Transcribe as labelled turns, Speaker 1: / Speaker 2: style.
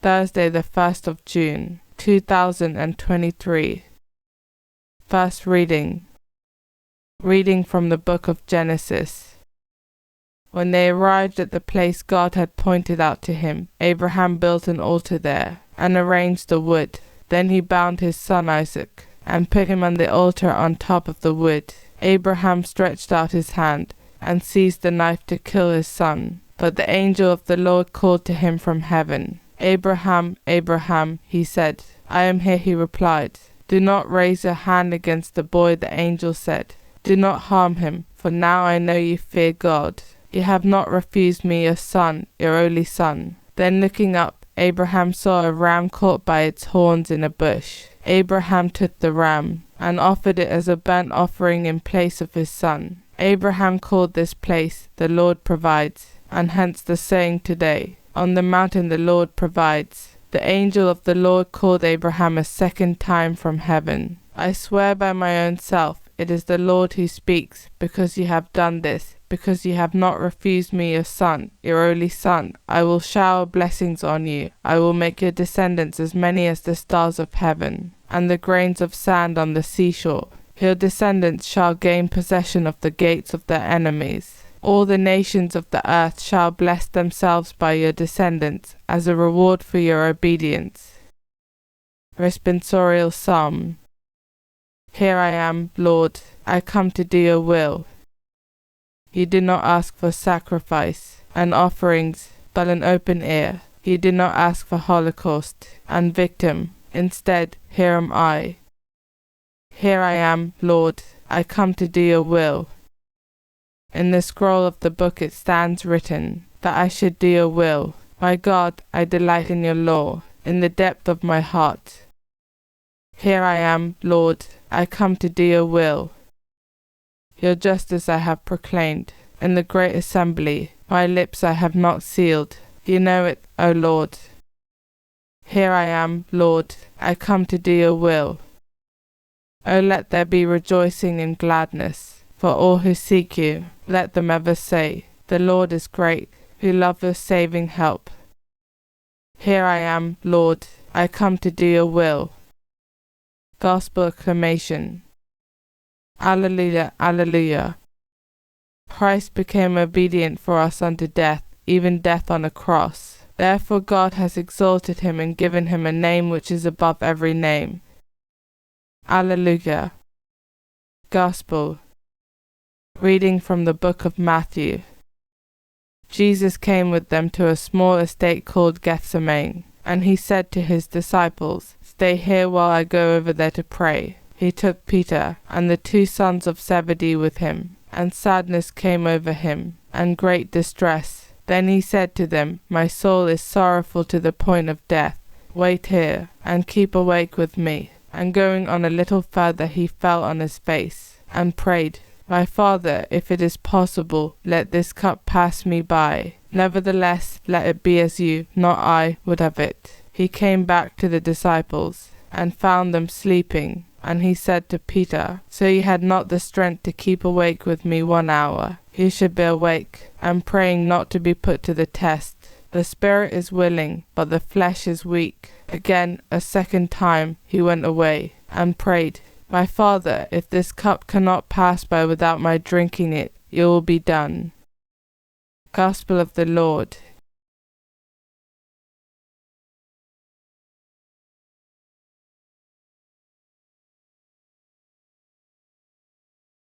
Speaker 1: Thursday, the 1st of June, 2023. First reading. Reading from the book of Genesis. When they arrived at the place God had pointed out to him, Abraham built an altar there and arranged the wood. Then he bound his son Isaac and put him on the altar on top of the wood. Abraham stretched out his hand and seized the knife to kill his son. But the angel of the Lord called to him from heaven. Abraham, Abraham, he said. I am here, he replied. Do not raise your hand against the boy, the angel said. Do not harm him, for now I know you fear God. You have not refused me your son, your only son. Then looking up, Abraham saw a ram caught by its horns in a bush. Abraham took the ram and offered it as a burnt offering in place of his son. Abraham called this place, the Lord provides, and hence the saying today, on the mountain the Lord provides. The angel of the Lord called Abraham a second time from heaven. I swear by my own self, it is the Lord who speaks, because you have done this, because you have not refused me your son, your only son. I will shower blessings on you. I will make your descendants as many as the stars of heaven, and the grains of sand on the seashore. Your descendants shall gain possession of the gates of their enemies. All the nations of the earth shall bless themselves by your descendants, as a reward for your obedience. Responsorial Psalm. Here I am, Lord, I come to do your will. You did not ask for sacrifice and offerings, but an open ear. You did not ask for holocaust and victim. Instead, here am I. Here I am, Lord, I come to do your will. In the scroll of the book it stands written, that I should do your will. My God, I delight in your law, in the depth of my heart. Here I am, Lord, I come to do your will. Your justice I have proclaimed, in the great assembly, my lips I have not sealed. You know it, O Lord. Here I am, Lord, I come to do your will. O let there be rejoicing and gladness, for all who seek you. Let them ever say, the Lord is great, who love your saving help. Here I am, Lord, I come to do your will. Gospel Proclamation. Alleluia, Alleluia. Christ became obedient for us unto death, even death on a cross. Therefore God has exalted him and given him a name which is above every name. Alleluia. Gospel. Reading from the book of Matthew. Jesus came with them to a small estate called Gethsemane, and he said to his disciples, Stay here while I go over there to pray. He took Peter and the 2 sons of Zebedee with him, and sadness came over him, and great distress. Then he said to them, My soul is sorrowful to the point of death. Wait here, and keep awake with me. And going on a little further he fell on his face, and prayed, My Father, if it is possible, let this cup pass me by. Nevertheless, let it be as you, not I, would have it. He came back to the disciples, and found them sleeping. And he said to Peter, So you had not the strength to keep awake with me 1 hour. You should be awake, and praying not to be put to the test. The spirit is willing, but the flesh is weak. Again, a second time, he went away, and prayed, My Father, if this cup cannot pass by without my drinking it, it will be done. Gospel of the Lord.